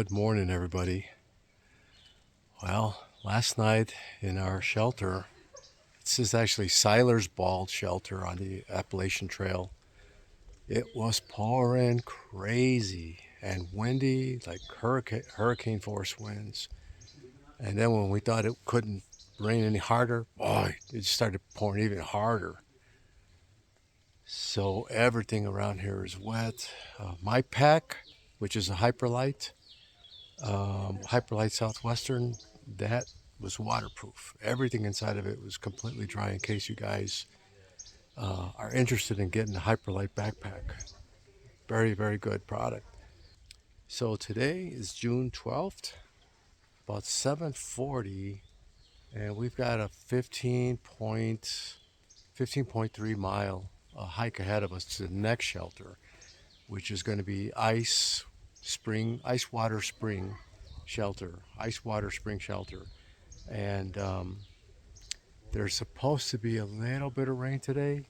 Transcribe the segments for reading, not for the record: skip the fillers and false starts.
Good morning, everybody. Well, last night in our shelter, this is actually Seiler's Bald Shelter on the Appalachian Trail. It was pouring crazy and windy, like hurricane force winds. And then when we thought it couldn't rain any harder, boy, it just started pouring even harder. So everything around here is wet. My pack, which is a Hyperlight Southwestern, that was waterproof. Everything inside of it was completely dry in case you guys are interested in getting a Hyperlight backpack. Very, very good product. So today is June 12th, about 7:40, and we've got a 15.3 mile hike ahead of us to the next shelter, which is going to be ice water spring shelter. And there's supposed to be a little bit of rain today,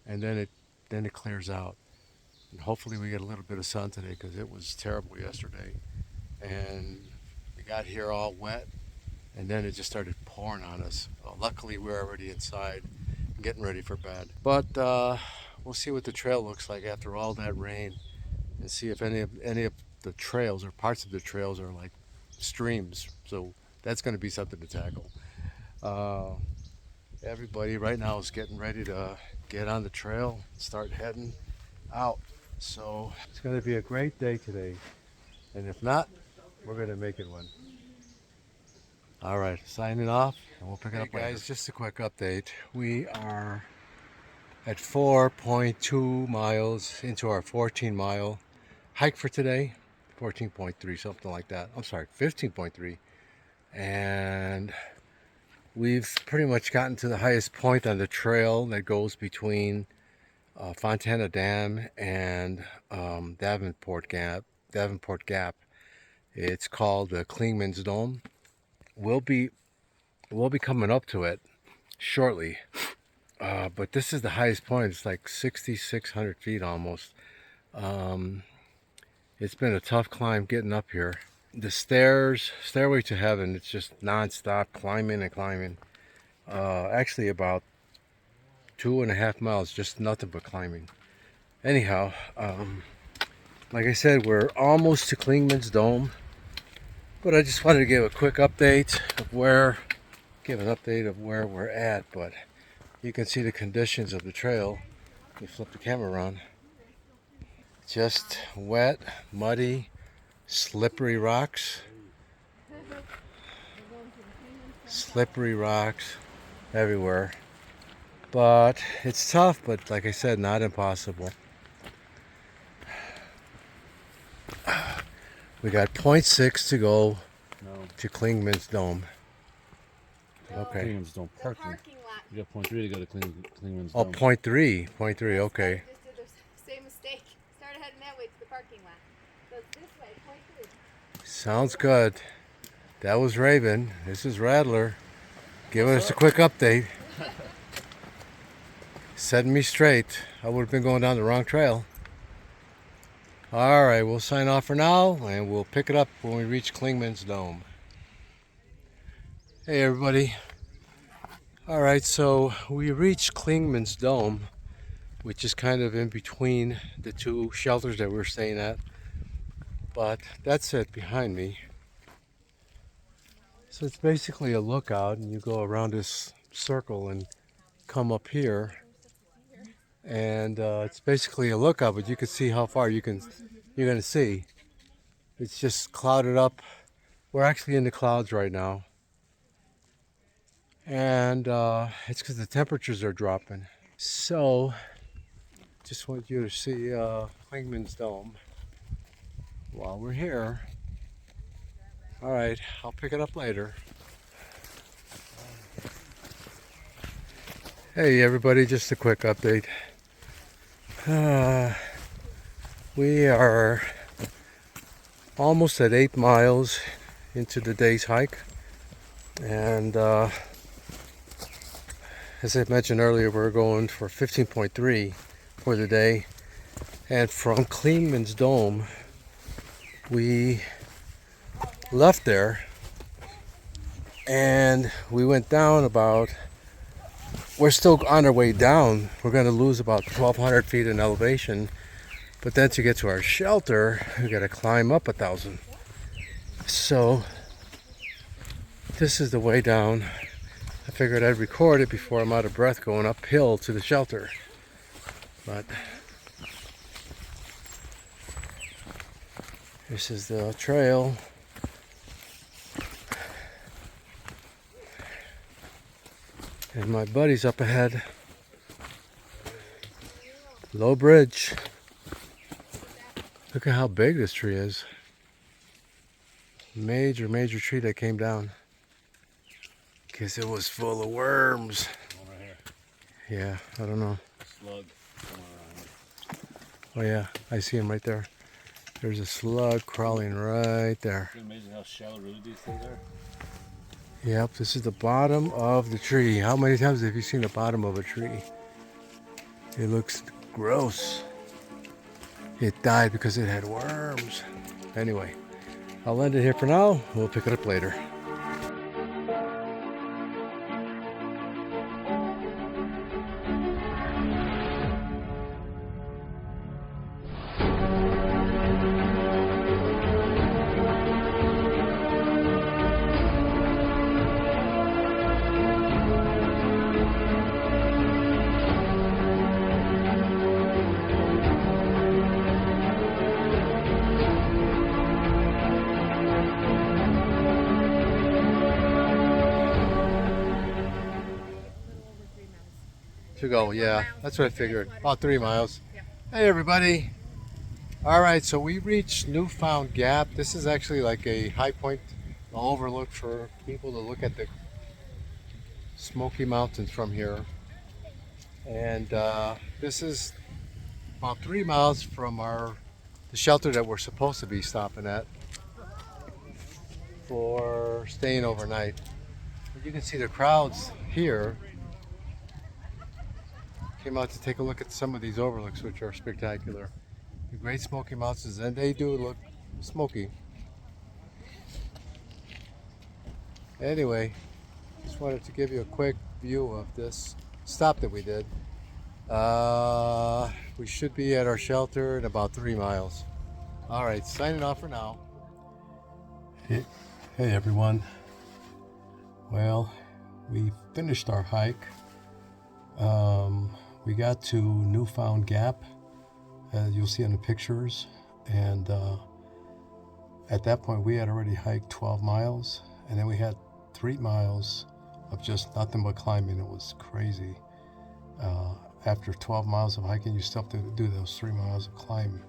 and then it clears out. And hopefully we get a little bit of sun today because it was terrible yesterday. And we got here all wet, and then it just started pouring on us. Luckily, we're already inside, getting ready for bed. But we'll see what the trail looks like after all that rain, and see if any of the trails or parts of the trails are like streams. So that's going to be something to tackle. Everybody right now is getting ready to get on the trail, start heading out. So it's going to be a great day today. And if not, we're going to make it one. All right, signing off, and we'll pick it up later. Guys, just a quick update. We are at 4.2 miles into our 14-mile hike for today. 14.3, something like that. I'm sorry, 15.3. And we've pretty much gotten to the highest point on the trail that goes between Fontana Dam and Davenport Gap. It's called the Klingman's Dome. We'll be coming up to it shortly, but this is the highest point. It's like 6,600 feet almost. It's been a tough climb getting up here. The stairway to heaven, it's just non-stop climbing and climbing. Actually about 2.5 miles, just nothing but climbing. Anyhow, like I said, we're almost to Klingman's Dome, but I just wanted to give a quick update of where we're at. But you can see the conditions of the trail. You flip the camera around. Just wet, muddy, slippery rocks everywhere. But it's tough, but like I said, not impossible. We got 0.6 to go to Klingman's Dome. Okay. Klingman's Dome parking. You got 0.3 to go to Klingman's Oh, Dome. 0.3, okay. Just did the same mistake. Started heading that way to the parking lot. So it's this way, 0.3. Sounds good. That was Raven. This is Rattler giving us a quick update. Setting me straight. I would have been going down the wrong trail. All right, we'll sign off for now, and we'll pick it up when we reach Klingman's Dome. Hey, everybody. All right, so we reached Klingman's Dome, which is kind of in between the two shelters that we're staying at. But that's it behind me. So it's basically a lookout, and you go around this circle and come up here. And it's basically a lookout, but you can see how far you're going to see. It's just clouded up. We're actually in the clouds right now. And it's because the temperatures are dropping. So, just want you to see Klingman's Dome while we're here. All right, I'll pick it up later. Hey everybody, just a quick update. We are almost at 8 miles into the day's hike, and as I mentioned earlier, we're going for 15.3 for the day. And from Klingman's Dome, we left there, and we went down about, we're still on our way down. We're going to lose about 1,200 feet in elevation, but then to get to our shelter, we got to climb up 1,000. So this is the way down. I figured I'd record it before I'm out of breath going uphill to the shelter. But this is the trail. And my buddy's up ahead. Low bridge. Look at how big this tree is. Major tree that came down. Guess it was full of worms. One right here. Yeah, I don't know. Slug. Oh yeah, I see him right there. There's a slug crawling right there. It's amazing how shallow really these things are. Yep, this is the bottom of the tree. How many times have you seen the bottom of a tree? It looks gross. It died because it had worms. Anyway, I'll end it here for now. We'll pick it up later. To go, yeah, that's what I figured. About 3 miles. Hey everybody. All right, so we reached Newfound Gap. This is actually like a high point, an overlook for people to look at the Smoky Mountains from here. And this is about 3 miles from the shelter that we're supposed to be stopping at for staying overnight. You can see the crowds here. Came out to take a look at some of these overlooks, which are spectacular. The Great Smoky Mountains, and they do look smoky. Anyway, just wanted to give you a quick view of this stop that we did. We should be at our shelter in about 3 miles. All right, signing off for now. Hey everyone. Well, we finished our hike. We got to Newfound Gap, as you'll see in the pictures, and at that point we had already hiked 12 miles, and then we had 3 miles of just nothing but climbing. It was crazy. After 12 miles of hiking, you still have to do those 3 miles of climbing,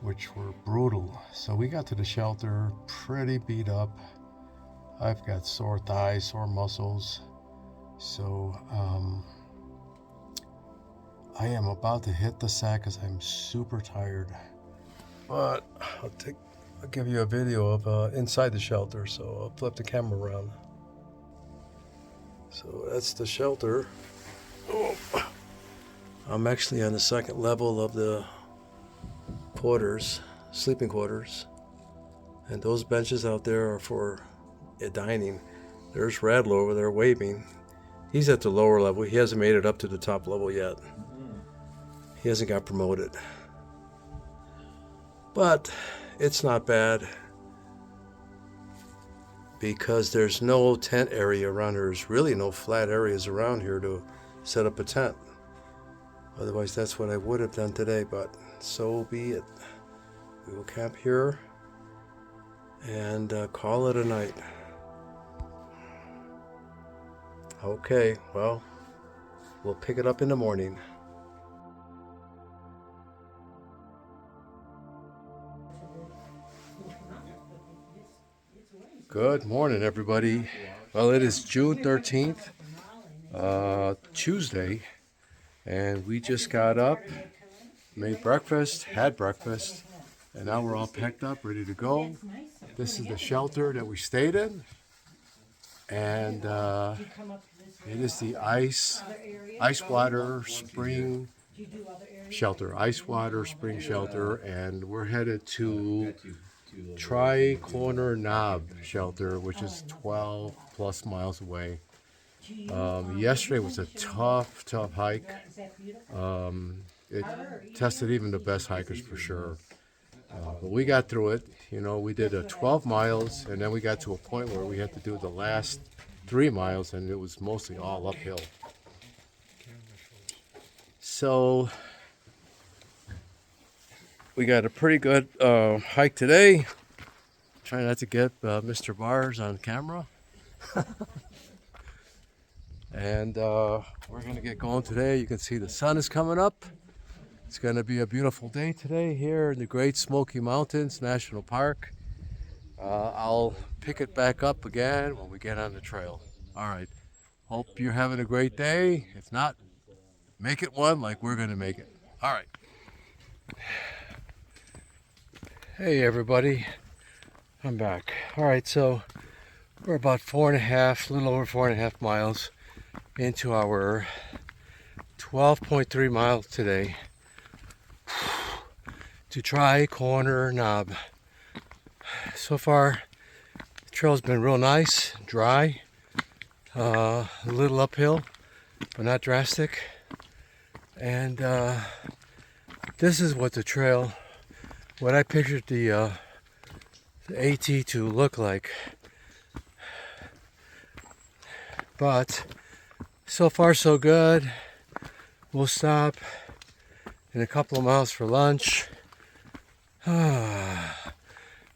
which were brutal. So we got to the shelter pretty beat up. I've got sore thighs, sore muscles. So I am about to hit the sack because I'm super tired. But I'll give you a video of inside the shelter. So I'll flip the camera around. So that's the shelter. Oh. I'm actually on the second level of the quarters, sleeping quarters. And those benches out there are for dining. There's Radler over there waving. He's at the lower level. He hasn't made it up to the top level yet. He hasn't got promoted. But it's not bad because there's no tent area around here. There's really no flat areas around here to set up a tent. Otherwise, that's what I would have done today, but so be it. We will camp here and call it a night. Okay, well, we'll pick it up in the morning. Good morning, everybody. Well, it is June 13th, Tuesday, and we just got up, made breakfast, had breakfast, and now we're all packed up, ready to go. This is the shelter that we stayed in, and it is the ice water spring shelter, and we're headed to Tri-Corner Knob shelter, which is 12 plus miles away. Yesterday was a tough hike. It tested even the best hikers for sure. But we got through it. You know, we did 12 miles, and then we got to a point where we had to do the last 3 miles, and it was mostly all uphill. So we got a pretty good hike today. Try not to get Mr. Bars on camera. And we're going to get going today. You can see the sun is coming up. It's going to be a beautiful day today here in the Great Smoky Mountains National Park. I'll pick it back up again when we get on the trail. All right. Hope you're having a great day. If not, make it one like we're going to make it. All right. Hey, everybody. I'm back. All right, so we're about 4.5, a little over 4.5 miles into our 12.3 miles today to Tri-Corner Knob. So far, the trail's been real nice, dry, a little uphill, but not drastic. And this is what the trail, what I pictured the AT to look like. But so far so good. We'll stop in a couple of miles for lunch. And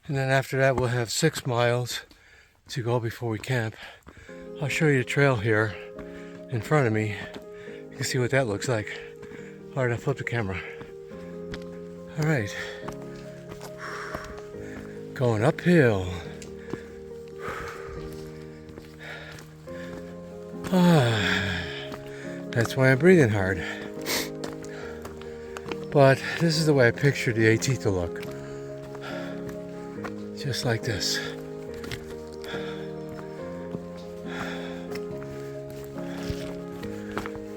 then after that we'll have 6 miles to go before we camp. I'll show you the trail here in front of me. You can see what that looks like. Alright, I'll flip the camera. Alright. Going uphill. That's why I'm breathing hard. But this is the way I pictured the AT to look. Just like this.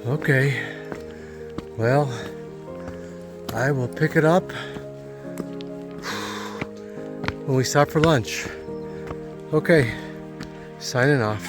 Okay. Well, I will pick it up when we stop for lunch. Okay, signing off.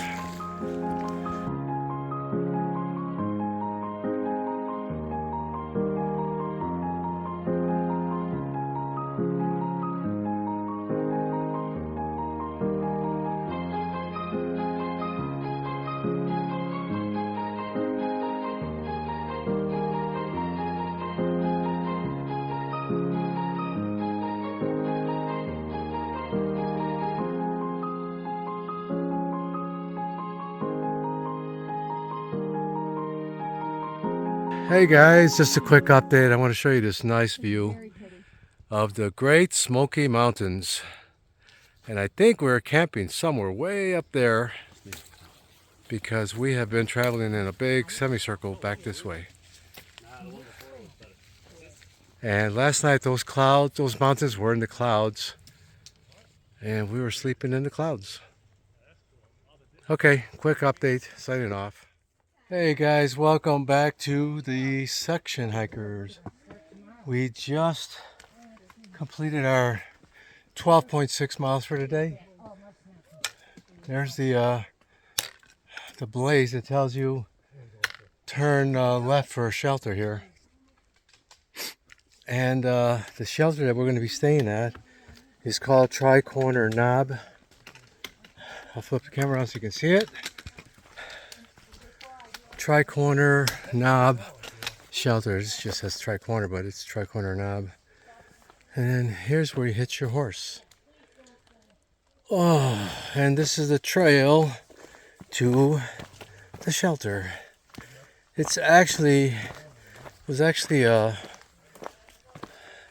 Hey guys, just a quick update. I want to show you this nice view of the Great Smoky Mountains. And I think we're camping somewhere way up there because we have been traveling in a big semicircle back this way. And last night those mountains were in the clouds and we were sleeping in the clouds. Okay, quick update, signing off. Hey guys, welcome back to the Section Hikers. We just completed our 12.6 miles for today. There's the blaze that tells you turn left for a shelter here. And the shelter that we're going to be staying at is called Tri-Corner Knob. I'll flip the camera around so you can see it. Tri-Corner Knob shelter. It just says Tri-Corner, but it's Tri-Corner Knob. And then here's where you hitch your horse. Oh, and this is the trail to the shelter. It was actually it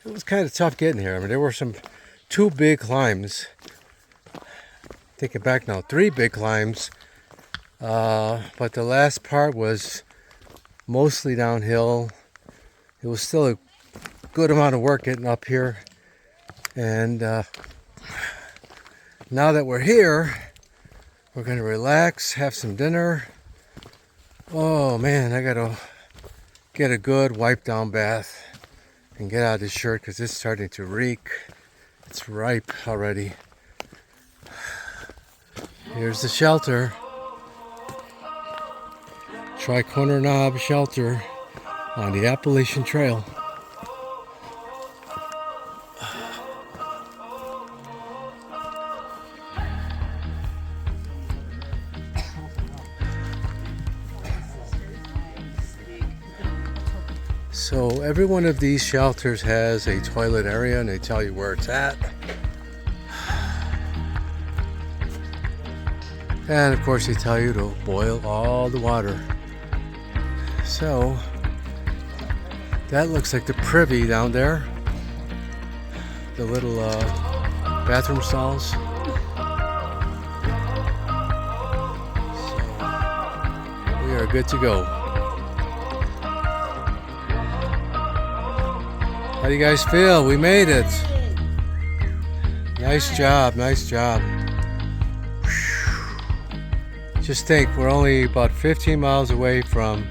was kind of tough getting here. I mean, there were 2 big climbs. Take it back now, 3 big climbs. But the last part was mostly downhill. It was still a good amount of work getting up here. And now that we're here, we're going to relax, have some dinner. Oh man, I got to get a good wipe down bath and get out of this shirt because it's starting to reek. It's ripe already. Here's the shelter. Tri-Corner Knob Shelter on the Appalachian Trail. So every one of these shelters has a toilet area and they tell you where it's at. And of course they tell you to boil all the water. So that looks like the privy down there. The little bathroom stalls. So we are good to go. How do you guys feel? We made it. Nice job, nice job. Just think, we're only about 15 miles away from